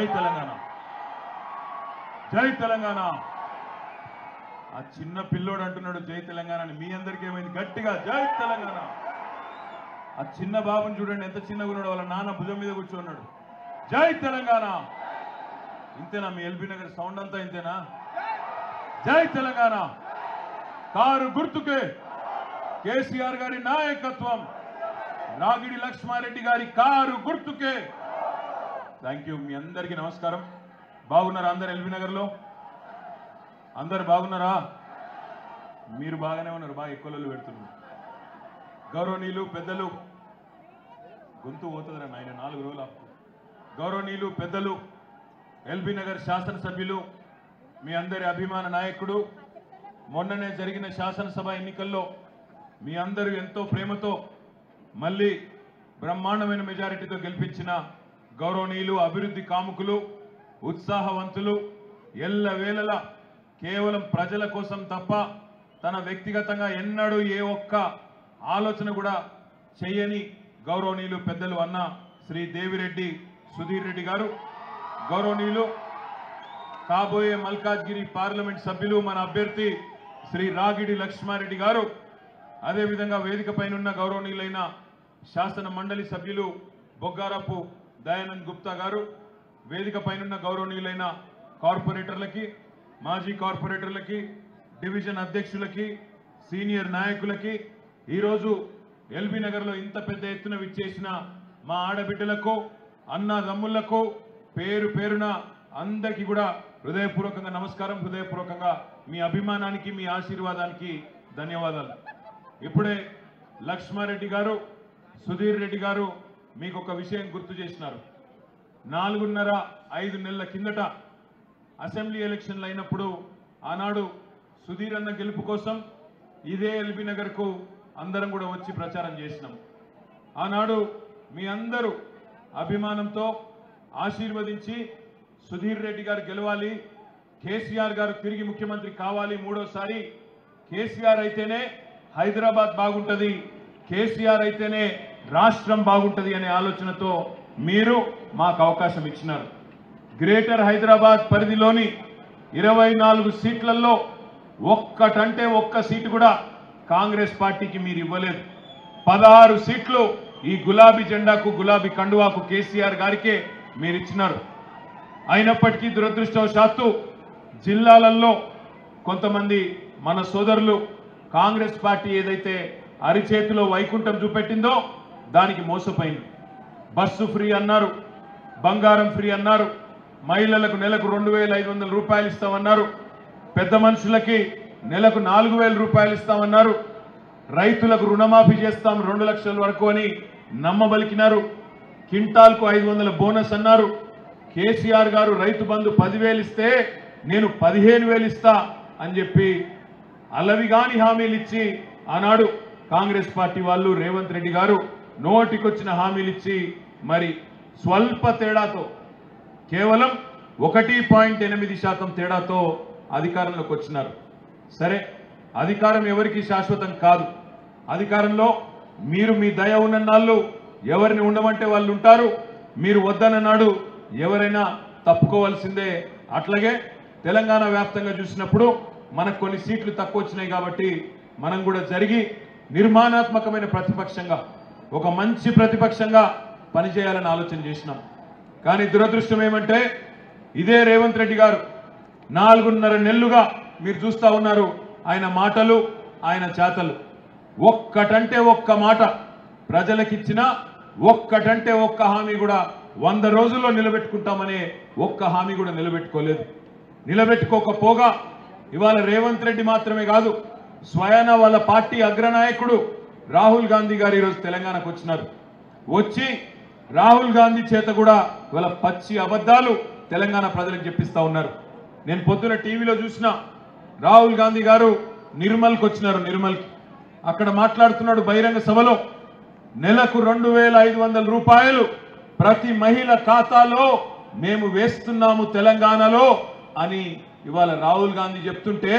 జై తెలంగాణ, జై తెలంగాణ. ఆ చిన్న పిల్లోడు అంటున్నాడు జై తెలంగాణ అని. మీ అందరికీ ఏమైంది? గట్టిగా జై తెలంగాణ. ఆ చిన్న బాబుని చూడండి ఎంత చిన్నగా ఉన్నాడు, వాళ్ళ నాన్న భుజం మీద కూర్చున్నాడు. జై తెలంగాణ. ఇంతేనా మీ ఎల్బీ నగర్ సౌండ్ అంతా ఇంతేనా? జై తెలంగాణ. కారు గుర్తుకే కేసీఆర్ గారి నాయకత్వం, రాగిడి లక్ష్మారెడ్డి గారి కారు గుర్తుకే. Thank you. మీ అందరికీ నమస్కారం. బాగున్నారా అందరు? ఎల్బీ నగర్లో అందరు బాగున్నారా? మీరు బాగానే ఉన్నారు, బాగా ఎక్కువ పెడుతున్నారు. గౌరవనీయులు పెద్దలు, గొంతు పోతుందిరా నాయన 4 రోజులు. గౌరవనీయులు పెద్దలు, ఎల్బీ నగర్ శాసనసభ్యులు, మీ అందరి అభిమాన నాయకుడు, మొన్ననే జరిగిన శాసనసభ ఎన్నికల్లో మీ అందరూ ఎంతో ప్రేమతో మళ్ళీ బ్రహ్మాండమైన మెజారిటీతో గెలిపించిన గౌరవనీయులు, అభివృద్ధి కాముకులు, ఉత్సాహవంతులు, ఎల్లవేళలా కేవలం ప్రజల కోసం తప్ప తన వ్యక్తిగతంగా ఎన్నడూ ఏ ఒక్క ఆలోచన కూడా చేయని గౌరవనీయులు పెద్దలు అన్న శ్రీ దేవిరెడ్డి సుధీర్ రెడ్డి గారు, గౌరవనీయులు కాబోయే మల్కాజ్గిరి పార్లమెంట్ సభ్యులు మన అభ్యర్థి శ్రీ రాగిడి లక్ష్మారెడ్డి గారు, అదేవిధంగా వేదిక పైనున్న గౌరవనీయులైన శాసన మండలి సభ్యులు బొగ్గారపు దయానంద్ గుప్తా గారు, వేదిక పైనున్న గౌరవనీయులైన కార్పొరేటర్లకి, మాజీ కార్పొరేటర్లకి, డివిజన్ అధ్యక్షులకి, సీనియర్ నాయకులకి, ఈరోజు ఎల్బీ నగర్లో ఇంత పెద్ద ఎత్తున విచ్చేసిన మా ఆడబిడ్డలకు, అన్నదమ్ములకు పేరు పేరున అందరికీ కూడా హృదయపూర్వకంగా నమస్కారం. హృదయపూర్వకంగా మీ అభిమానానికి, మీ ఆశీర్వాదానికి ధన్యవాదాలు. ఇప్పుడే లక్ష్మారెడ్డి గారు, సుధీర్ రెడ్డి గారు మీకు ఒక విషయం గుర్తు చేసినారు. 4.5 నెలల కిందట అసెంబ్లీ ఎలక్షన్లు అయినప్పుడు ఆనాడు సుధీర్ అన్న గెలుపు కోసం ఇదే ఎల్బీ నగర్కు అందరం కూడా వచ్చి ప్రచారం చేసినాం. ఆనాడు మీ అందరూ అభిమానంతో ఆశీర్వదించి సుధీర్ రెడ్డి గారు గెలవాలి, కేసీఆర్ గారు తిరిగి ముఖ్యమంత్రి కావాలి, 3వసారి కేసీఆర్ అయితేనే హైదరాబాద్ బాగుంటది, కేసీఆర్ అయితేనే రాష్ట్రం బాగుంటది అనే ఆలోచనతో మీరు మాకు అవకాశం ఇచ్చినారు. గ్రేటర్ హైదరాబాద్ పరిధిలోని 24 సీట్లలో ఒక్కటంటే ఒక్క సీటు కూడా కాంగ్రెస్ పార్టీకి మీరు ఇవ్వలేదు. 16 సీట్లు ఈ గులాబీ జెండాకు, గులాబీ కండువాకు కేసీఆర్ గారికే మీరు ఇచ్చినారు. అయినప్పటికీ దురదృష్టవశాత్తు జిల్లాలలో కొంతమంది మన సోదరులు కాంగ్రెస్ పార్టీ ఏదైతే అరిచేతిలో వైకుంఠం చూపెట్టిందో దానికి మోసపోయింది. బస్సు ఫ్రీ అన్నారు, బంగారం ఫ్రీ అన్నారు, మహిళలకు నెలకు 2,500 రూపాయలు ఇస్తామన్నారు, పెద్ద మనుషులకి నెలకు 4,000 రూపాయలు ఇస్తామన్నారు, రైతులకు రుణమాఫీ చేస్తాం 2 లక్షల వరకు అని నమ్మబలికినారు, క్వింటాల్కు 500 బోనస్ అన్నారు. కేసీఆర్ గారు రైతు బంధు 10,000 ఇస్తే నేను 15,000 ఇస్తా అని చెప్పి అలవిగాని హామీలు ఇచ్చి ఆనాడు కాంగ్రెస్ పార్టీ వాళ్ళు, రేవంత్ రెడ్డి గారు నోటికొచ్చిన హామీలు ఇచ్చి మరి స్వల్ప తేడాతో, కేవలం 1.8% తేడాతో అధికారంలోకి వచ్చినారు. సరే, అధికారం ఎవరికి శాశ్వతం కాదు. అధికారంలో మీరు మీ దయ ఉన్నన్నాళ్ళు ఎవరిని ఉండమంటే వాళ్ళు ఉంటారు, మీరు వద్దనన్నాడు ఎవరైనా తప్పుకోవాల్సిందే. అట్లాగే తెలంగాణ వ్యాప్తంగా చూసినప్పుడు మనకు కొన్ని సీట్లు తక్కువ వచ్చినాయి కాబట్టి మనం కూడా జరిగి నిర్మాణాత్మకమైన ప్రతిపక్షంగా, ఒక మంచి ప్రతిపక్షంగా పనిచేయాలని ఆలోచన చేసినాం. కానీ దురదృష్టం ఏమంటే ఇదే రేవంత్ రెడ్డి గారు 4.5 నెలలుగా మీరు చూస్తా ఉన్నారు ఆయన మాటలు, ఆయన చేతలు. ఒక్కటంటే ఒక్క మాట ప్రజలకిచ్చిన, ఒక్కటంటే ఒక్క హామీ కూడా 100 రోజుల్లో నిలబెట్టుకుంటామనే ఒక్క హామీ కూడా నిలబెట్టుకోలేదు. నిలబెట్టుకోకపోగా ఇవాళ రేవంత్ రెడ్డి మాత్రమే కాదు, స్వయాన వాళ్ళ పార్టీ అగ్రనాయకుడు రాహుల్ గాంధీ గారు ఈరోజు తెలంగాణకు వచ్చినారు. వచ్చి రాహుల్ గాంధీ చేత కూడా ఇవాళ పచ్చి అబద్ధాలు తెలంగాణ ప్రజలకు చెప్పిస్తా ఉన్నారు. నేను పొద్దున టీవీలో చూసిన రాహుల్ గాంధీ గారు నిర్మల్కి వచ్చినారు. నిర్మల్కి అక్కడ మాట్లాడుతున్నాడు బహిరంగ సభలో, నెలకు 2,500 రూపాయలు ప్రతి మహిళ ఖాతాలో మేము వేస్తున్నాము తెలంగాణలో అని ఇవాళ రాహుల్ గాంధీ చెప్తుంటే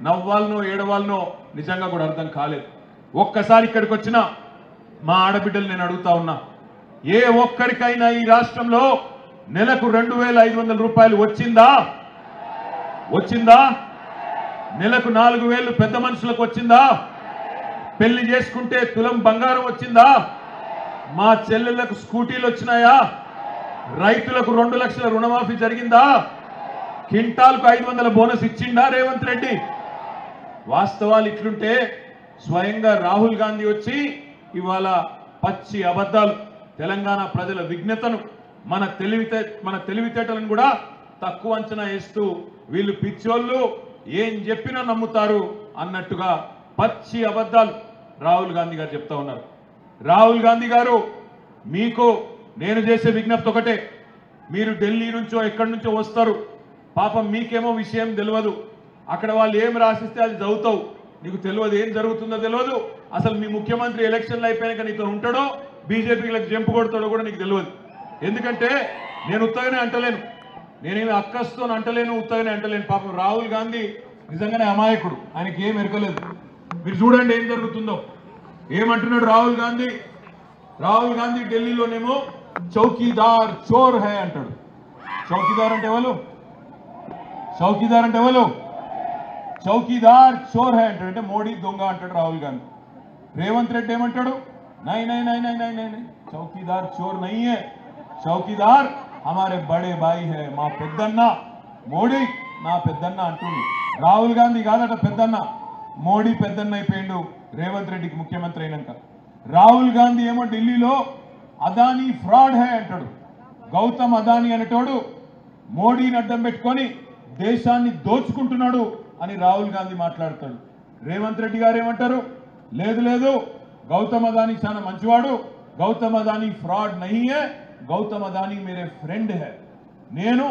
నవ్వాలనో ఏడవాలనో నిజంగా కూడా అర్థం కాలేదు. ఒక్కసారి ఇక్కడికి వచ్చిన మా ఆడబిడ్డలు నేను అడుగుతా ఉన్నా, ఏ ఒక్కరికైనా ఈ రాష్ట్రంలో నెలకు 2,500 రూపాయలు వచ్చిందా? నెలకు 4,000 పెద్ద మనుషులకు వచ్చిందా? పెళ్లి చేసుకుంటే తులం బంగారం వచ్చిందా? మా చెల్లెళ్లకు స్కూటీలు వచ్చినాయా? రైతులకు 2 లక్షల రుణమాఫీ జరిగిందా? క్వింటాల్కు 500 బోనస్ ఇచ్చిండా రేవంత్ రెడ్డి? వాస్తవాలు ఇట్లుంటే స్వయంగా రాహుల్ గాంధీ వచ్చి ఇవాళ పచ్చి అబద్ధాలు, తెలంగాణ ప్రజల విజ్ఞతను, మన తెలివితేటలను కూడా తక్కువ అంచనా వేస్తూ వీళ్ళు పిచ్చోళ్ళు ఏం చెప్పినా నమ్ముతారు అన్నట్టుగా పచ్చి అబద్ధాలు రాహుల్ గాంధీ గారు చెప్తా ఉన్నారు. రాహుల్ గాంధీ గారు, మీకు నేను చేసే విజ్ఞప్తి ఒకటే, మీరు ఢిల్లీ నుంచో ఎక్కడి నుంచో వస్తారు, పాపం మీకేమో విషయం తెలియదు, అక్కడ వాళ్ళు ఏం రాసిస్తే అది చదువుతావు, నీకు తెలియదు, ఏం జరుగుతుందో తెలియదు, అసలు మీ ముఖ్యమంత్రి ఎలక్షన్లు అయిపోయాక నీతో ఉంటాడో బీజేపీలకు జంపు కొడతాడో కూడా నీకు తెలియదు. ఎందుకంటే నేను ఉత్తగానే అంటలేను, నేనేమి అక్కస్తో అంటలేను, ఉత్తగానే అంటలేను. పాపం రాహుల్ గాంధీ నిజంగానే అమాయకుడు, ఆయనకి ఏం ఎరకలేదు. మీరు చూడండి ఏం జరుగుతుందో. ఏమంటున్నాడు రాహుల్ గాంధీ? రాహుల్ గాంధీ ఢిల్లీలోనేమో చౌకీదార్ చోర్ హై అంటాడు. చౌకీదార్ అంటే ఎవరు? చౌకీదార్ చోర్ హై అంటాడు, అంటే మోడీ దొంగ అంటాడు రాహుల్ గాంధీ. రేవంత్ రెడ్డి ఏమంటాడు? నై నై నై నై నై నై చౌకీదార్ చోర్ నహీ హై, చౌకీదార్ హమారే బడే బాయి హై, మా పెద్దన్న మోడీ నా పెద్దన్న అంటుంది. రాహుల్ గాంధీ కాదట పెద్దన్న, మోడీ పెద్దన్న అయిపోయిండు రేవంత్ రెడ్డికి ముఖ్యమంత్రి అయినాక. రాహుల్ గాంధీ ఏమో ఢిల్లీలో అదానీ ఫ్రాడ్ హై అంటాడు. గౌతమ్ అదానీ అనేటోడు మోడీని అడ్డం పెట్టుకొని దేశాన్ని దోచుకుంటున్నాడు అని రాహుల్ గాంధీ మాట్లాడతాడు. రేవంత్ రెడ్డి గారు ఏమంటారు? లేదు లేదు, గౌతమ్ అదానీ చాలా మంచివాడు, గౌతమ్ అదానీ ఫ్రాడ్ నహీ హై, గౌతమ్ అదానీ మేరే ఫ్రెండ్ హై, నేను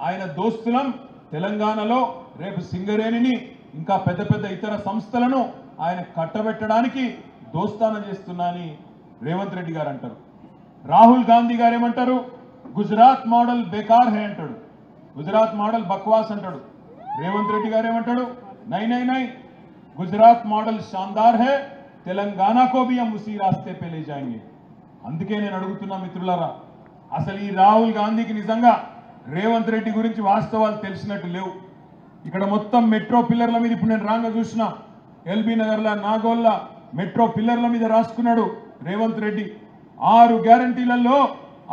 ఆయన దోస్తులం, తెలంగాణలో రేపు సింగరేణిని ఇంకా పెద్ద పెద్ద ఇతర సంస్థలను ఆయన కట్టబెట్టడానికి దోస్తానం చేస్తున్నా అని రేవంత్ రెడ్డి గారు అంటారు. రాహుల్ గాంధీ గారు ఏమంటారు? గుజరాత్ మోడల్ బేకార్ హై అంటాడు, గుజరాత్ మోడల్ బక్వాస్ అంటాడు. రేవంత్ రెడ్డి గారు ఏమంటాడు? నై నై నై, గుజరాత్ మోడల్ షాందార్ హై, తెలంగాణ కో భీ హమ్ ఉసీ రాస్తే పే లే జాయేంగే. అందుకే నేను అడుగుతున్నా మిత్రులారా, అసలు ఈ రాహుల్ గాంధీకి నిజంగా రేవంత్ రెడ్డి గురించి వాస్తవాలు తెలిసినట్టు లేవు. ఇక్కడ మొత్తం మెట్రో పిల్లర్ల మీద ఇప్పుడు నేను రాంగ చూసిన, ఎల్బీ నగర్ల, నాగోల్ల మెట్రో పిల్లర్ల మీద రాసుకున్నాడు రేవంత్ రెడ్డి. 6 గ్యారంటీలలో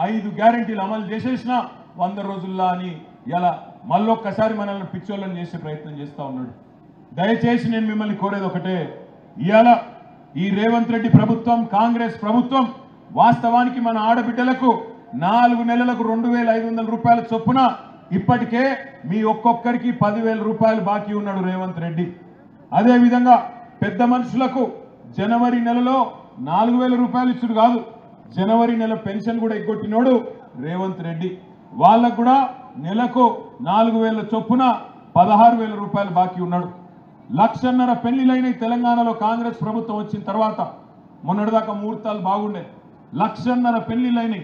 5 గ్యారంటీలు అమలు చేసేసిన 100 రోజుల్లో అని ఇలా మళ్ళొక్కసారి మనల్ని పిచ్చోళ్ళని చేసే ప్రయత్నం చేస్తా ఉన్నాడు. దయచేసి నేను మిమ్మల్ని కోరేది ఒకటే, ఇవాళ ఈ రేవంత్ రెడ్డి ప్రభుత్వం, కాంగ్రెస్ ప్రభుత్వం వాస్తవానికి మన ఆడబిడ్డలకు 4 నెలలకు 2,500 రూపాయల చొప్పున ఇప్పటికే మీ ఒక్కొక్కరికి 10,000 రూపాయలు బాకీ ఉన్నాడు రేవంత్ రెడ్డి. అదేవిధంగా పెద్ద మనుషులకు జనవరి నెలలో 4,000 రూపాయలు ఇచ్చుడు కాదు, జనవరి నెల పెన్షన్ కూడా ఎగ్గొట్టినోడు రేవంత్ రెడ్డి. వాళ్ళకు కూడా నెలకు 4,000 చొప్పున 16,000 రూపాయలు బాకీ ఉన్నాడు. 1,50,000 పెళ్లిలైన తెలంగాణలో కాంగ్రెస్ ప్రభుత్వం వచ్చిన తర్వాత. మొన్నటిదాకా ముహూర్తాలు బాగుండే, 1,50,000 పెళ్లిలైనవి.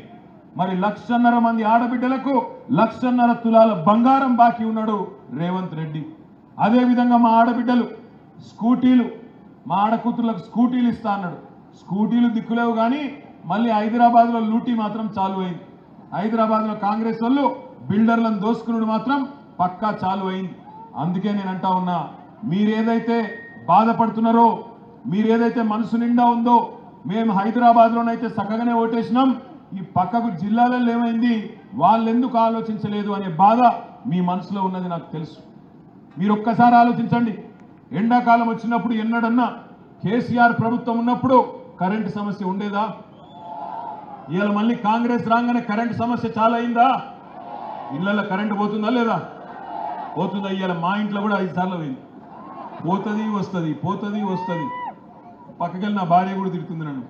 మరి 1,50,000 మంది ఆడబిడ్డలకు 1,50,000 తులాల బంగారం బాకీ ఉన్నాడు రేవంత్ రెడ్డి. అదేవిధంగా మా ఆడబిడ్డలు స్కూటీలు, మా ఆడకూతుర్లకు స్కూటీలు ఇస్తా అన్నాడు. స్కూటీలు దిక్కులేవు కానీ మళ్ళీ హైదరాబాద్లో లూటీ మాత్రం చాలు అయింది. హైదరాబాద్లో కాంగ్రెస్ వాళ్ళు బిల్డర్లను దోసుకున్నాడు మాత్రం పక్కా చాలు అయింది. అందుకే నేను అంటా ఉన్నా, మీరేదైతే బాధపడుతున్నారో, మీరేదైతే మనసు నిండా ఉందో, మేము హైదరాబాద్లోనైతే చక్కగానే ఓటేసినాం, ఈ పక్కకు జిల్లాలలో ఏమైంది, వాళ్ళు ఎందుకు ఆలోచించలేదు అనే బాధ మీ మనసులో ఉన్నది నాకు తెలుసు. మీరు ఒక్కసారి ఆలోచించండి. ఎండాకాలం వచ్చినప్పుడు ఎన్నడన్నా కేసీఆర్ ప్రభుత్వం ఉన్నప్పుడు కరెంటు సమస్య ఉండేదా? ఇవాళ మళ్ళీ కాంగ్రెస్ రాగానే కరెంటు సమస్య చాలా అయిందా? ఇళ్లలో కరెంటు పోతుందా లేదా? పోతుందా? ఇవాళ మా ఇంట్లో కూడా 5 సార్లు పోయింది. పోతుంది వస్తుంది, పోతుంది వస్తుంది. పక్కకెళ్ళి నా భార్య కూడా తిడుతుంది నన్ను,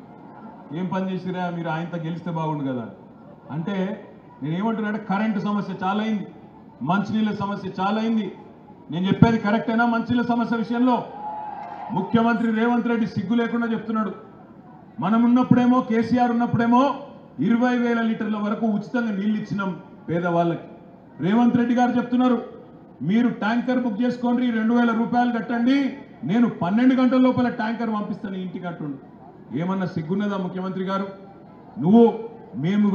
ఏం పని చేసిరా మీరు, ఆయనతో గెలిస్తే బాగుండు కదా అంటే. నేనేమంటున్నానంటే కరెంటు సమస్య చాలా అయింది, మంచినీళ్ళ సమస్య చాలా అయింది. నేను చెప్పేది కరెక్టేనా? మంచినీళ్ళ సమస్య విషయంలో ముఖ్యమంత్రి రేవంత్ రెడ్డి సిగ్గు లేకుండా చెప్తున్నాడు. మనం ఉన్నప్పుడేమో, కేసీఆర్ ఉన్నప్పుడేమో 20,000 లీటర్ల వరకు ఉచితంగా నీళ్ళు ఇచ్చినాం పేదవాళ్ళకి. రేవంత్ రెడ్డి గారు చెప్తున్నారు, మీరు ట్యాంకర్ బుక్ చేసుకోండి, 2,000 రూపాయలు కట్టండి, నేను 12 గంటల లోపల ట్యాంకర్ పంపిస్తాను ఇంటికి అంటుండు. ఏమన్నా సిగ్గున్నదా ముఖ్యమంత్రి గారు? నువ్వు మేము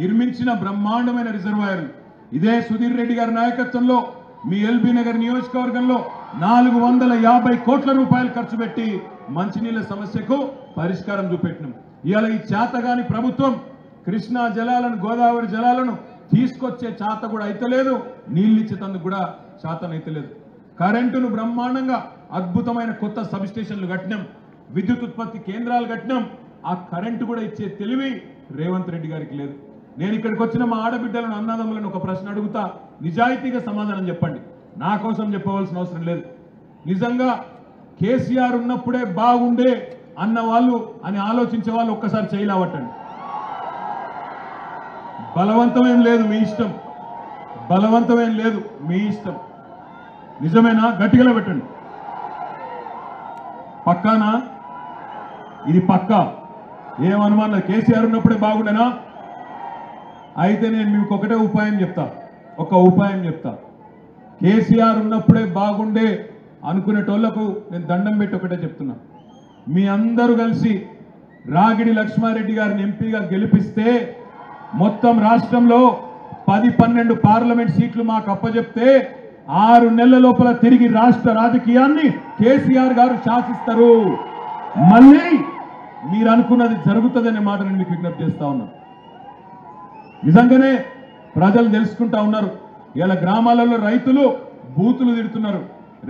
నిర్మించిన బ్రహ్మాండమైన రిజర్వాయర్లు ఇదే సుధీర్ రెడ్డి గారి నాయకత్వంలో మీ ఎల్బీ నగర్ నియోజకవర్గంలో 450 కోట్ల రూపాయలు ఖర్చు పెట్టి మంచినీళ్ళ సమస్యకు పరిష్కారం చూపెట్టినాం. ఇవాళ ఈ చేతగాని ప్రభుత్వం కృష్ణా జలాలను గోదావరి జలాలను తీసుకొచ్చే చేత కూడా అయితలేదు, నీళ్ళు ఇచ్చేందుకు కూడా చేతనైతలేదు. కరెంటును బ్రహ్మాండంగా అద్భుతమైన కొత్త సబ్ స్టేషన్లు కట్టినాం, విద్యుత్ ఉత్పత్తి కేంద్రాలు కట్టినాం. ఆ కరెంటు కూడా ఇచ్చే తెలివి రేవంత్ రెడ్డి గారికి లేదు. నేను ఇక్కడికి వచ్చిన మా ఆడబిడ్డలను అన్నదమ్ములను ఒక ప్రశ్న అడుగుతా, నిజాయితీగా సమాధానం చెప్పండి. నా కోసం చెప్పవలసిన అవసరం లేదు. నిజంగా కేసీఆర్ ఉన్నప్పుడే బాగుండే అన్న వాళ్ళు అని ఆలోచించే వాళ్ళు ఒక్కసారి చేయలేవట్టండి. బలవంతమేం లేదు, మీ ఇష్టం. బలవంతమేం లేదు, మీ ఇష్టం. నిజమేనా? గట్టిగా పెట్టండి. పక్కానా? ఇది పక్కా, ఏమనుమానం. కేసీఆర్ ఉన్నప్పుడే బాగుండేనా? అయితే నేను మీకు ఒకటే ఉపాయం చెప్తా, ఒక ఉపాయం చెప్తా. కేసీఆర్ ఉన్నప్పుడే బాగుండే అనుకునేటోళ్లకు నేను దండం పెట్టి ఒకటే చెప్తున్నా. మీ అందరూ కలిసి రాగిడి లక్ష్మారెడ్డి గారిని ఎంపీగా గెలిపిస్తే మొత్తం రాష్ట్రంలో 10-12 పార్లమెంట్ సీట్లు మాకు అప్పచెప్తే 6 నెలల లోపల తిరిగి రాష్ట్ర రాజకీయాన్ని కేసీఆర్ గారు శాసిస్తారు. మళ్ళీ మీరు అనుకున్నది జరుగుతుందనే మాట నేను మీకు విజ్ఞప్తి చేస్తా ఉన్నా. నిజంగానే ప్రజలు తెలుసుకుంటా ఉన్నారు. ఇలా గ్రామాలలో రైతులు బూతులు తిడుతున్నారు,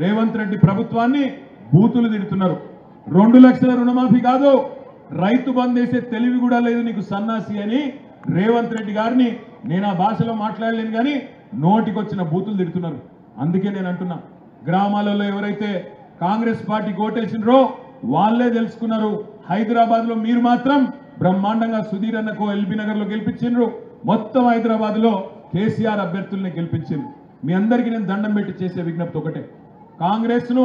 రేవంత్ రెడ్డి ప్రభుత్వాన్ని బూతులు తిడుతున్నారు. 2 లక్షల రుణమాఫీ కాదు, రైతు బంద్ చేసే తెలివి కూడా లేదు నీకు సన్నాసి అని రేవంత్ రెడ్డి గారిని నేను ఆ భాషలో మాట్లాడలేను కానీ నోటికొచ్చిన బూతులు తిడుతున్నారు. అందుకే నేను అంటున్నా, గ్రామాలలో ఎవరైతే కాంగ్రెస్ పార్టీ ఓటేసినరో వాళ్ళే తెలుసుకున్నారు. హైదరాబాద్ లో మీరు మాత్రం బ్రహ్మాండంగా సుధీర్ అన్నకు ఎల్బీ నగర్ లో గెలిపించిండ్రు. మొత్తం హైదరాబాద్ లో కేసీఆర్ అభ్యర్థుల్ని గెలిపించింది. మీ అందరికీ నేను దండం పెట్టి చేసే విజ్ఞప్తి ఒకటే, కాంగ్రెస్ ను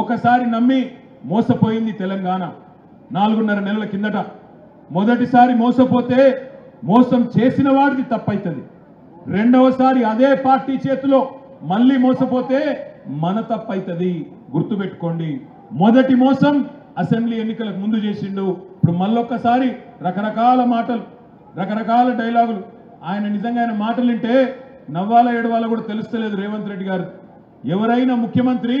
ఒకసారి నమ్మి మోసపోయింది తెలంగాణ 4.5 నెలల కిందట. మొదటిసారి మోసపోతే మోసం చేసిన వాడికి తప్పైతుంది. రెండవసారి అదే పార్టీ చేతిలో మళ్ళీ మోసపోతే మన తప్పైతుంది. గుర్తుపెట్టుకోండి, మొదటి మోసం అసెంబ్లీ ఎన్నికలకు ముందు చేసిండు. ఇప్పుడు మళ్ళొక్కసారి రకరకాల మాటలు, రకరకాల డైలాగులు. ఆయన నిజంగా ఆయన మాటలు వింటే నవ్వాల ఏడవాల కూడా తెలుస్తలేదు రేవంత్ రెడ్డి గారు. ఎవరైనా ముఖ్యమంత్రి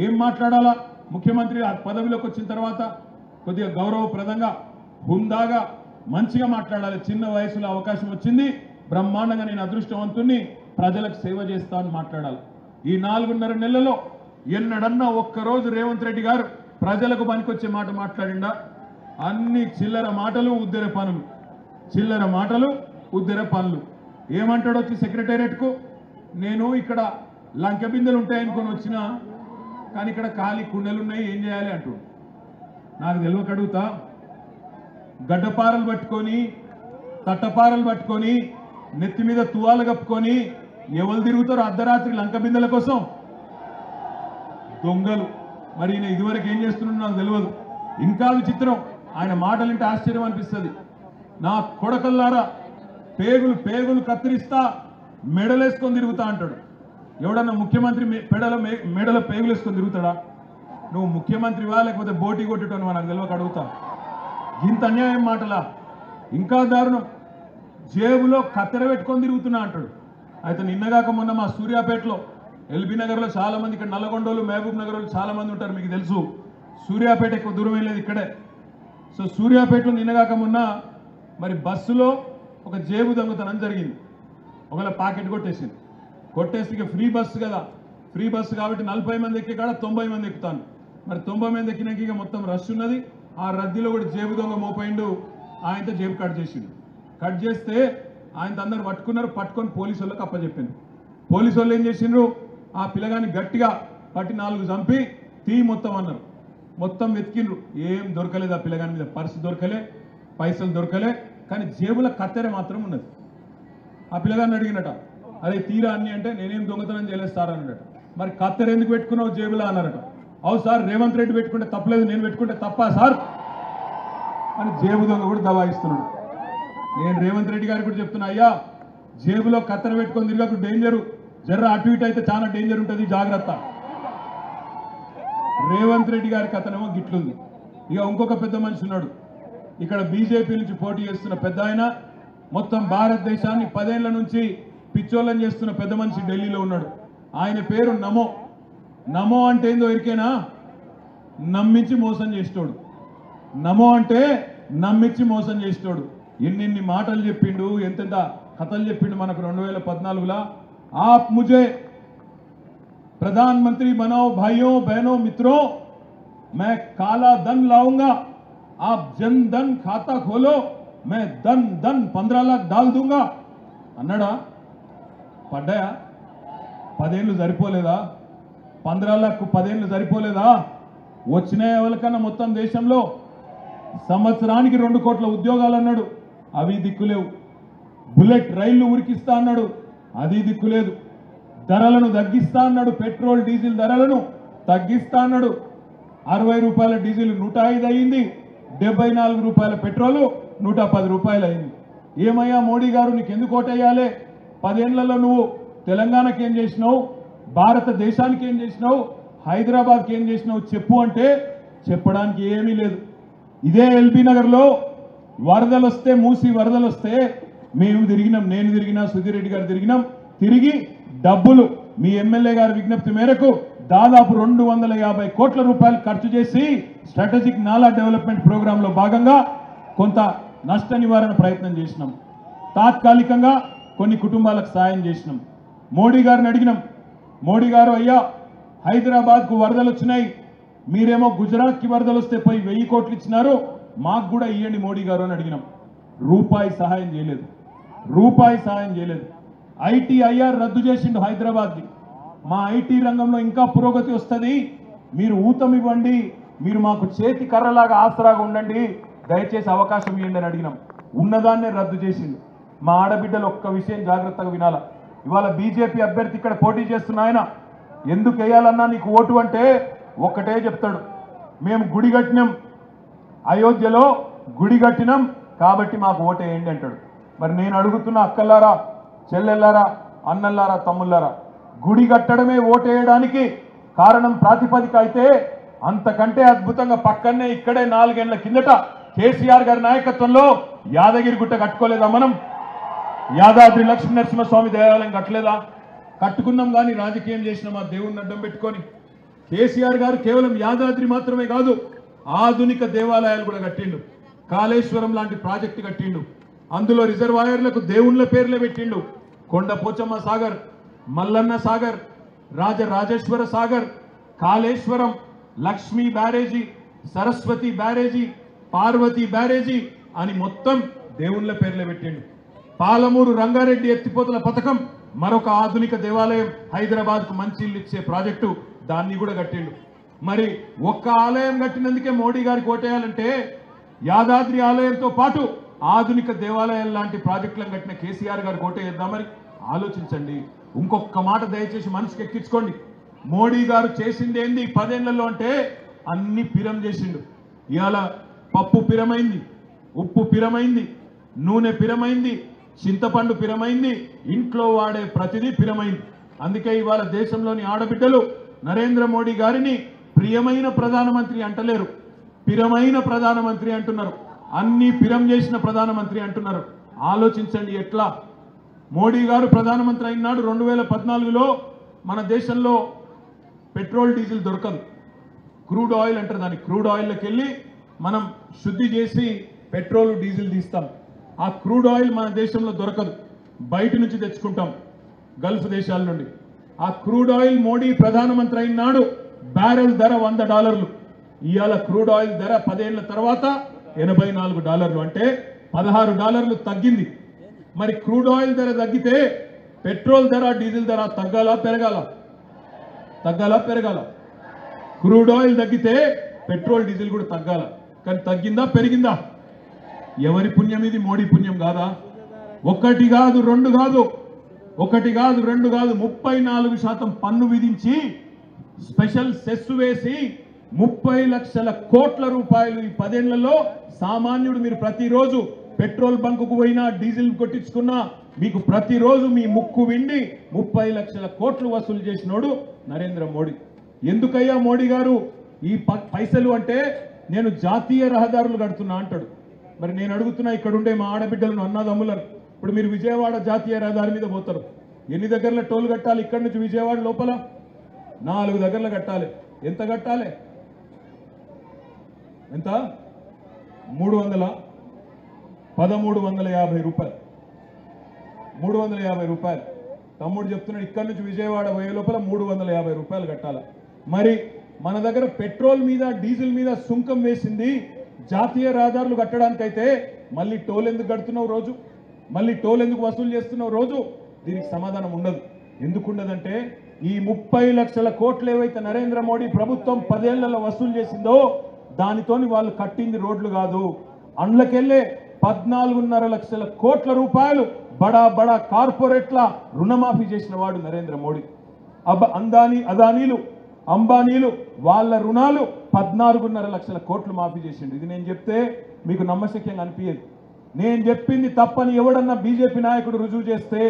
ఏం మాట్లాడాలా, ముఖ్యమంత్రి ఆ పదవిలోకి వచ్చిన తర్వాత కొద్దిగా గౌరవప్రదంగా హుందాగా మంచిగా మాట్లాడాలి. చిన్న వయసులో అవకాశం వచ్చింది, బ్రహ్మాండంగా నేను అదృష్టవంతుణ్ణి, ప్రజలకు సేవ చేస్తా అని మాట్లాడాలి. ఈ 4.5 నెలల్లో ఎన్నడన్నా ఒక్కరోజు రేవంత్ రెడ్డి గారు ప్రజలకు పనికొచ్చే మాట మాట్లాడిండా? అన్ని చిల్లర మాటలు, ఉద్దెర పనులు, చిల్లర మాటలు, ఉద్దెర పనులు. ఏమంటాడు వచ్చి సెక్రటేరియట్కు, నేను ఇక్కడ లంక బిందెలు ఉంటాయనుకొని వచ్చినా కానీ ఇక్కడ ఖాళీ కుండలు ఉన్నాయి, ఏం చేయాలి అంటూ. నాకు తెలియక అడుగుతా, గడ్డపారలు పట్టుకొని తట్టపారలు పట్టుకొని నెత్తి మీద తువాలు కప్పుకొని ఎవరు తిరుగుతారో అర్ధరాత్రి లంక బిందెల కోసం? దొంగలు. మరి ఈయన ఇదివరకు ఏం చేస్తున్నాడు నాకు తెలియదు. ఇంకా విచిత్రం, ఆయన మాటలు వింటే ఆశ్చర్యం అనిపిస్తుంది. నా కొడకల్లారా పేగులు పేగులు కత్తిరిస్తా మెడలేసుకొని తిరుగుతా అంటాడు. ఎవడన్నా ముఖ్యమంత్రి మెడలో పేగులు వేసుకొని తిరుగుతాడా? నువ్వు ముఖ్యమంత్రివా లేకపోతే బోటీ కొట్టేటోనువా నాకు తెలియక అడుగుతా. ఇంత అన్యాయం మాటలా? ఇంకా దారుణం, జేబులో కత్తెర పెట్టుకొని తిరుగుతున్నా అంటాడు. అయితే నిన్నగాక మొన్న మా సూర్యాపేటలో ఎల్బీ నగర్లో చాలా మంది, ఇక్కడ నల్లగొండోలు మహబూబ్ నగర్ చాలా మంది ఉంటారు, మీకు తెలుసు. సూర్యాపేట ఎక్కువ దూరం వెళ్ళేది ఇక్కడే. సో సూర్యాపేటలో నిన్నగాక మొన్న మరి బస్సులో ఒక జేబు దొంగతనం జరిగింది. ఒకవేళ పాకెట్ కొట్టేసింది. కొట్టేసి ఇక ఫ్రీ బస్సు కదా, ఫ్రీ బస్సు కాబట్టి 40 మంది ఎక్కే కాడ 90 మంది ఎక్కుతాను. మరి 90 మంది ఎక్కినాక ఇక మొత్తం రష్ ఉన్నది. ఆ రద్దీలో కూడా జేబు దొంగ మోపోయిండు, ఆయనతో జేబు కట్ చేసిండు. కట్ చేస్తే ఆయనతో అందరు పట్టుకున్నారు, పట్టుకొని పోలీసు వాళ్ళకి అప్పచెప్పింది. పోలీసు వాళ్ళు ఏం చేసిండ్రు, ఆ పిల్లగాని గట్టిగా పట్టి 4 చంపి తీ మొత్తం అన్నారు. మొత్తం వెతికిండ్రు, ఏం దొరకలేదు ఆ పిల్లగాని మీద. పర్సు దొరకలే, పైసలు దొరకలే, కానీ జేబుల కత్తెర మాత్రం ఉన్నది. ఆ పిల్లగాన్ని అడిగినట, అరే తీరా అన్ని అంటే నేనేం దొంగతనం చేయలేదు సార్ అన్నాడట. మరి కత్తెర ఎందుకు పెట్టుకున్నావు జేబులా అన్నారట. అవు సార్ రేవంత్ రెడ్డి పెట్టుకుంటే తప్పలేదు, నేను పెట్టుకుంటే తప్పా సార్ అని జేబు దొంగ కూడా దబాయిస్తున్నాడు. నేను రేవంత్ రెడ్డి గారికి కూడా చెప్తున్నా, అయ్యా జేబులో కత్తెర పెట్టుకొని తిరిగాకు డేంజరు, జర్ర అటు ఇటు అయితే చాలా డేంజర్ ఉంటుంది, జాగ్రత్త. రేవంత్ రెడ్డి గారి కథనేమో గిట్లుంది. ఇక ఇంకొక పెద్ద మనిషి ఉన్నాడు ఇక్కడ, బీజేపీ నుంచి పోటీ చేస్తున్న పెద్ద ఆయన, మొత్తం భారతదేశాన్ని 10 ఏళ్ల నుంచి పిచ్చోళ్ళని చేస్తున్న పెద్ద మనిషి ఢిల్లీలో ఉన్నాడు. ఆయన పేరు నమో. నమో అంటే ఏందో ఎరికేనా? నమ్మించి మోసం చేసేటోడు. నమో అంటే నమ్మించి మోసం చేసేటోడు. ఎన్ని మాటలు చెప్పిండు, ఎంతెంత కథలు చెప్పిండు మనకు 2014ला। आप मुझे प्रधानमंत्री बनाओ भाइयों बहनों मित्रों, मैं काला धन लाऊंगा, आप जन धन खाता खोलो, मैं धन धन 15 लाख डाल दूंगा అన్నాడా? పడ్డాయా? 10 ఏళ్ళు సరిపోలేదా? 15 लाख 10 ఏళ్ళు సరిపోలేదా? వచ్చినాయి ఎవరికన్నా మొత్తం దేశంలో? సంవత్సరానికి 2 కోట్ల ఉద్యోగాలు అన్నాడు, అవి దిక్కులేవు. బుల్లెట్ రైళ్లు ఉరికిస్తా అన్నాడు, అది దిక్కులేదు. ధరలను తగ్గిస్తా అన్నాడు, పెట్రోల్ డీజిల్ ధరలను తగ్గిస్తా అన్నాడు. 60 రూపాయల డీజిల్ 105 అయింది, 74 రూపాయల పెట్రోల్ 110 రూపాయలు అయింది. ఏమయ్యా మోడీ గారు, నీకు ఎందుకు ఓటేయాలి? 10 ఏళ్లలో నువ్వు తెలంగాణకి ఏం చేసినావు, భారతదేశానికి ఏం చేసినావు, హైదరాబాద్కి ఏం చేసినావు చెప్పు అంటే చెప్పడానికి ఏమీ లేదు. ఇదే ఎల్బీ నగర్లో వరదలు వస్తే, మూసి వరదలు వస్తే మేము తిరిగినాం, నేను తిరిగినా, సుధీర్ రెడ్డి గారు తిరిగినాం. తిరిగి డబ్బులు మీ ఎమ్మెల్యే గారి విజ్ఞప్తి మేరకు దాదాపు 250 కోట్ల రూపాయలు ఖర్చు చేసి స్ట్రాటజిక్ నాలా డెవలప్మెంట్ ప్రోగ్రాంలో భాగంగా కొంత నష్ట నివారణ ప్రయత్నం చేసినాం. తాత్కాలికంగా కొన్ని కుటుంబాలకు సాయం చేసినాం. మోడీ గారిని అడిగినాం, మోడీ గారు అయ్యా హైదరాబాద్కు వరదలు వచ్చినాయి, మీరేమో గుజరాత్కి వరదలు వస్తే పోయి 1000 కోట్లు ఇచ్చినారు, మాకు కూడా ఇవ్వండి మోడీ గారు అని అడిగినాం. రూపాయి సహాయం చేయలేదు, రూపాయి సహాయం చేయలేదు. ఐటీఐఆర్ రద్దు చేసిండు హైదరాబాద్కి. మా ఐటీ రంగంలో ఇంకా పురోగతి వస్తుంది, మీరు ఊతం ఇవ్వండి, మీరు మాకు చేతి కర్రలాగా ఆసరాగా ఉండండి, దయచేసి అవకాశం ఇవ్వండి అని అడిగినాం. ఉన్నదాన్నే రద్దు చేసిండు. మా ఆడబిడ్డలు ఒక్క విషయం జాగ్రత్తగా వినాలా. ఇవాళ బీజేపీ అభ్యర్థి ఇక్కడ పోటీ చేస్తున్న ఆయన ఎందుకు వేయాలన్నా నీకు ఓటు అంటే ఒక్కటే చెప్తాడు, మేము గుడి కట్టినాం, అయోధ్యలో గుడి కట్టినాం కాబట్టి మాకు ఓటేయండి అంటాడు. మరి నేను అడుగుతున్న అక్కల్లారా, చెల్లెల్లారా, అన్నల్లారా, తమ్ముళ్ళారా, గుడి కట్టడమే ఓటేయడానికి కారణం ప్రాతిపదిక అయితే అంతకంటే అద్భుతంగా పక్కనే ఇక్కడే 4 ఏళ్ల కిందట కేసీఆర్ గారి నాయకత్వంలో యాదగిరి గుట్ట కట్టుకోలేదా? మనం యాదాద్రి లక్ష్మీ నరసింహస్వామి దేవాలయం కట్టలేదా? కట్టుకున్నాం. కానీ రాజకీయం చేసిన మా దేవుణ్ణి అడ్డం పెట్టుకొని కేసీఆర్ గారు కేవలం యాదాద్రి మాత్రమే కాదు, ఆధునిక దేవాలయాలు కూడా కట్టిండు. కాళేశ్వరం లాంటి ప్రాజెక్టు కట్టిండు, అందులో రిజర్వాయర్లకు దేవుళ్ళ పేర్లే పెట్టిండు. కొండ పోచమ్మ సాగర్, మల్లన్న సాగర్, రాజరాజేశ్వర సాగర్, కాళేశ్వరం, లక్ష్మీ బ్యారేజీ, సరస్వతి బ్యారేజీ, పార్వతి బ్యారేజీ అని మొత్తం దేవుళ్ళ పేర్లే పెట్టిండు. పాలమూరు రంగారెడ్డి ఎత్తిపోతల పథకం, మరొక ఆధునిక దేవాలయం, హైదరాబాద్కు మంచి ఇల్లు ఇచ్చే ప్రాజెక్టు, దాన్ని కూడా కట్టిండు. మరి ఒక్క ఆలయం కట్టినందుకే మోడీ గారికి ఓటేయాలంటే యాదాద్రి ఆలయంతో పాటు ఆధునిక దేవాలయం లాంటి ప్రాజెక్టులను కట్టిన కేసీఆర్ గారికి ఓటేద్దాం. మరి ఆలోచించండి. ఇంకొక మాట దయచేసి మనసుకి ఎక్కించుకోండి. మోడీ గారు చేసింది ఏంది 10 ఏళ్లలో అంటే అన్ని పిరం చేసిండు. ఇవాళ పప్పు పిరమైంది, ఉప్పు పిరమైంది, నూనె పిరమైంది, చింతపండు పిరమైంది, ఇంట్లో వాడే ప్రతిదీ పిరమైంది. అందుకే ఇవాళ దేశంలోని ఆడబిడ్డలు నరేంద్ర మోడీ గారిని ప్రియమైన ప్రధానమంత్రి అంటలేరు, పిరమైన ప్రధానమంత్రి అంటున్నారు. అన్ని పిరం చేసిన ప్రధానమంత్రి అంటున్నారు. ఆలోచించండి ఎట్లా. మోడీ గారు ప్రధానమంత్రి అయినాడు 2014లో మన దేశంలో పెట్రోల్ డీజిల్ దొరకదు, క్రూడ్ ఆయిల్ అంటారు దాన్ని. క్రూడ్ ఆయిల్లోకి వెళ్ళి మనం శుద్ధి చేసి పెట్రోల్ డీజిల్ తీస్తాం. ఆ క్రూడ్ ఆయిల్ మన దేశంలో దొరకదు, బయట నుంచి తెచ్చుకుంటాం, గల్ఫ్ దేశాల నుండి. ఆ క్రూడ్ ఆయిల్ మోడీ ప్రధానమంత్రి అయినాడు బ్యారెల్ ధర $100. ఇవాళ క్రూడ్ ఆయిల్ ధర 10 ఏళ్ల తర్వాత $84, అంటే $16 తగ్గింది. మరి క్రూడ్ ఆయిల్ ధర తగ్గితే పెట్రోల్ ధర, డీజిల్ ధర తగ్గాలా పెరగాల? తగ్గాలా పెరగాల? క్రూడ్ ఆయిల్ తగ్గితే పెట్రోల్ డీజిల్ కూడా తగ్గాల. కానీ తగ్గిందా పెరిగిందా? ఎవరి పుణ్యం ఇది? మోడీ పుణ్యం కాదా? ఒకటి కాదు, రెండు కాదు, 34% పన్ను విధించి స్పెషల్ సెస్ వేసి 30 లక్షల కోట్ల రూపాయలు ఈ 10 ఏళ్లలో సామాన్యుడు మీరు ప్రతిరోజు పెట్రోల్ బంకుకు పోయినా, డీజిల్ కొట్టించుకున్నా మీకు ప్రతిరోజు మీ ముక్కు విండి 30 లక్షల కోట్లు వసూలు చేసినోడు నరేంద్ర మోడీ. ఎందుకయ్యా మోడీ గారు ఈ పైసలు అంటే నేను జాతీయ రహదారులు కడుతున్నా అంటాడు. మరి నేను అడుగుతున్నా, ఇక్కడ ఉండే మా ఆడబిడ్డలను, అన్నదమ్ములను, ఇప్పుడు మీరు విజయవాడ జాతీయ రహదారి మీద పోతారు, ఎన్ని దగ్గరలో టోల్ కట్టాలి? ఇక్కడి నుంచి విజయవాడ లోపల 4 దగ్గరలో కట్టాలి. ఎంత కట్టాలి? ఎంత? 1350 రూపాయలు. 350 రూపాయలు తమ్ముడు చెప్తున్నాడు. ఇక్కడి నుంచి విజయవాడ పోయే లోపల 350 రూపాయలు కట్టాలి. మరి మన దగ్గర పెట్రోల్ మీద డీజిల్ మీద సుంకం వేసింది జాతీయ రహదారులు కట్టడానికైతే మళ్ళీ టోల్ ఎందుకు కడుతున్నావు రోజు? మళ్ళీ టోల్ ఎందుకు వసూలు చేస్తున్నావు రోజు? దీనికి సమాధానం ఉండదు. ఎందుకుండదంటే ఈ 30 లక్షల కోట్లు ఏవైతే నరేంద్ర మోడీ ప్రభుత్వం 10 ఏళ్లలో వసూలు చేసిందో దానితోని వాళ్ళు కట్టింది రోడ్లు కాదు. అండ్లకెళ్లే 14.5 లక్షల కోట్ల రూపాయలు బడా బడా కార్పొరేట్ల రుణమాఫీ చేసిన వాడు నరేంద్ర మోడీ. అదానీలు అంబానీలు వాళ్ళ రుణాలు 14.5 లక్షల కోట్లు మాఫీ చేసిండు. ఇది నేను చెప్తే మీకు నమ్మశక్యంగా అనిపించదు. నేను చెప్పింది తప్పని ఎవడన్నా బీజేపీ నాయకుడు రుజువు చేస్తే,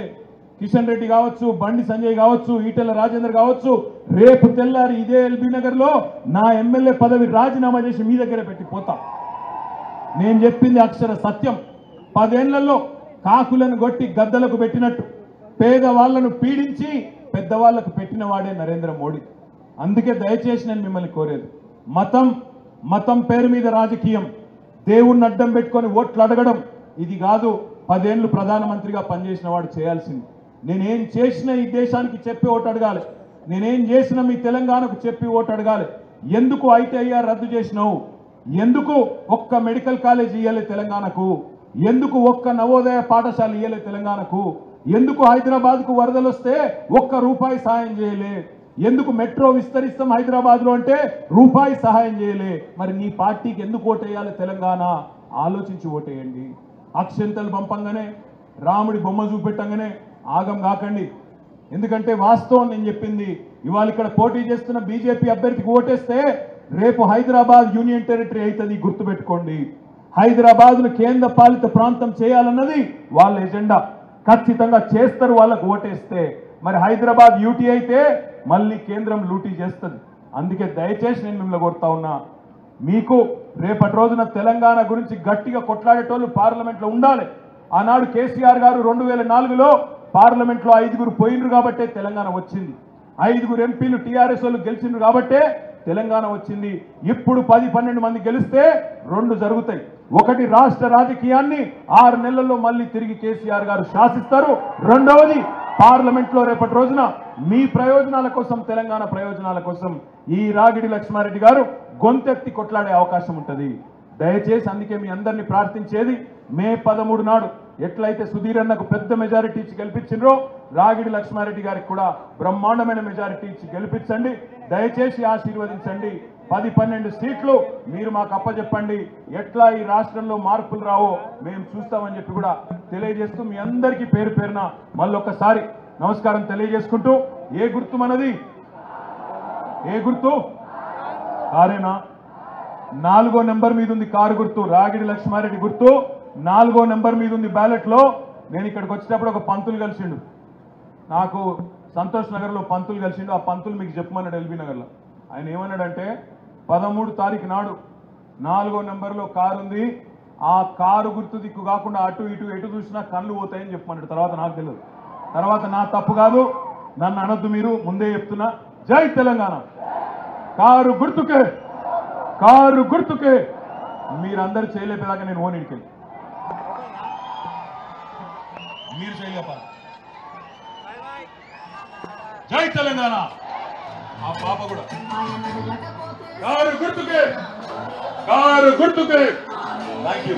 కిషన్ రెడ్డి కావచ్చు, బండి సంజయ్ కావచ్చు, ఈటెల రాజేందర్ కావచ్చు, రేపు తెల్లారి ఇదే ఎల్బీ నగర్ లో నా ఎమ్మెల్యే పదవి రాజీనామా చేసి మీ దగ్గర పెట్టిపోతా. నేను చెప్పింది అక్షర సత్యం. 10 ఏళ్లలో కాకులను కొట్టి గద్దలకు పెట్టినట్టు పేదవాళ్లను పీడించి పెద్దవాళ్లకు పెట్టిన వాడే నరేంద్ర మోడీ. అందుకే దయచేసి నేను మిమ్మల్ని కోరేది, మతం పేరు మీద రాజకీయం, దేవుణ్ణి అడ్డం పెట్టుకొని ఓట్లు అడగడం ఇది కాదు 10 ఏళ్లు ప్రధానమంత్రిగా పనిచేసిన వాడు చేయాల్సింది. నేనేం చేసినా ఈ దేశానికి చెప్పి ఓటు అడగాలి. నేనేం చేసినా మీ తెలంగాణకు చెప్పి ఓటు అడగాలి. ఎందుకు ITIR రద్దు చేసినావు? ఎందుకు ఒక్క మెడికల్ కాలేజ్ ఇయ్యలే తెలంగాణకు? ఎందుకు ఒక్క నవోదయ పాఠశాల ఇయ్యలే తెలంగాణకు? ఎందుకు హైదరాబాద్కు వరదలు వస్తే ₹1 సహాయం చేయలే? ఎందుకు మెట్రో విస్తరిస్తాం హైదరాబాద్ లో అంటే రూపాయి సహాయం చేయలే? మరి నీ పార్టీకి ఎందుకు ఓటేయాలి తెలంగాణ? ఆలోచించి ఓటేయండి. అక్షంతలు పంపంగానే, రాముడి బొమ్మ చూపెట్టంగానే ఆగం కాకండి. ఎందుకంటే వాస్తవం నేను చెప్పింది. ఇవాళ ఇక్కడ పోటీ చేస్తున్న బీజేపీ అభ్యర్థికి ఓటేస్తే రేపు హైదరాబాద్ యూనియన్ టెరిటరీ అవుతుంది, గుర్తుపెట్టుకోండి. హైదరాబాద్ను కేంద్ర పాలిత ప్రాంతం చేయాలన్నది వాళ్ళ ఎజెండా. ఖచ్చితంగా చేస్తారు వాళ్ళకు ఓటేస్తే. మరి హైదరాబాద్ యూటీ అయితే మళ్ళీ కేంద్రం లూటీ చేస్తుంది. అందుకే దయచేసి నేను మిమ్మల్ని కోరుతా ఉన్నా, మీకు రేపటి రోజున తెలంగాణ గురించి గట్టిగా కొట్లాడేటోళ్ళు పార్లమెంట్లో ఉండాలి. ఆనాడు కేసీఆర్ గారు 2004లో పార్లమెంట్లో 5 పోయినరు కాబట్టే తెలంగాణ వచ్చింది. 5 ఎంపీలు టీఆర్ఎస్ వాళ్ళు గెలిచిండ్రు కాబట్టే తెలంగాణ వచ్చింది. ఇప్పుడు 10-12 మంది గెలిస్తే 2 జరుగుతాయి. ఒకటి, రాష్ట్ర రాజకీయాన్ని 6 నెలల్లో మళ్ళీ తిరిగి కేసీఆర్ గారు శాసిస్తారు. రెండవది, పార్లమెంట్లో రేపటి రోజున మీ ప్రయోజనాల కోసం, తెలంగాణ ప్రయోజనాల కోసం ఈ రాగిడి లక్ష్మారెడ్డి గారు గొంతెత్తి కొట్లాడే అవకాశం ఉంటుంది. దయచేసి అందుకే మీ అందరినీ ప్రార్థించేది, మే 13 నాడు ఎట్లయితే సుధీర్ అన్నకు పెద్ద మెజారిటీ ఇచ్చి గెలిపించిండ్రో రాగిడి లక్ష్మారెడ్డి గారికి కూడా బ్రహ్మాండమైన మెజారిటీ ఇచ్చి గెలిపించండి. దయచేసి ఆశీర్వదించండి. 10-12 సీట్లు మీరు మాకు అప్పచెప్పండి. ఎట్లా ఈ రాష్ట్రంలో మార్పులు రావో మేము చూస్తామని చెప్పి కూడా తెలియజేస్తూ మీ అందరికీ పేరు పేరున మళ్ళొక్కసారి నమస్కారం తెలియజేసుకుంటూ, ఏ గుర్తు మనది? ఏ గుర్తు? కారేనా? 4వ నెంబర్ మీద ఉంది కారు గుర్తు. రాగిడి లక్ష్మారెడ్డి గుర్తు 4వ నెంబర్ మీద ఉంది బ్యాలెట్ లో. నేను ఇక్కడికి వచ్చేటప్పుడు ఒక పంతులు కలిసిండు, నాకు సంతోష్ నగర్ లో పంతులు కలిసిండు. ఆ పంతులు మీకు చెప్పమన్నాడు ఎల్బీ నగర్ లో. ఆయన ఏమన్నాడంటే 13 తారీఖు నాడు 4వ నెంబర్లో కారు ఉంది, ఆ కారు గుర్తు దిక్కు కాకుండా అటు ఇటు ఎటు చూసినా కళ్ళు పోతాయని చెప్పమన్నాడు. తర్వాత నాకు తెలియదు, తర్వాత నా తప్పు కాదు, నన్ను అనొద్దు మీరు, ముందే చెప్తున్నా. జై తెలంగాణ. కారు గుర్తుకే, కారు గుర్తుకే. మీరందరూ చేయలేపేదాకా నేను ఓనిడికి మీరు చేయలేపాలి. జై తెలంగాణ. ఆ పాప కూడా కారు గుర్తుకే, కారు గుర్తుకే. Thank you.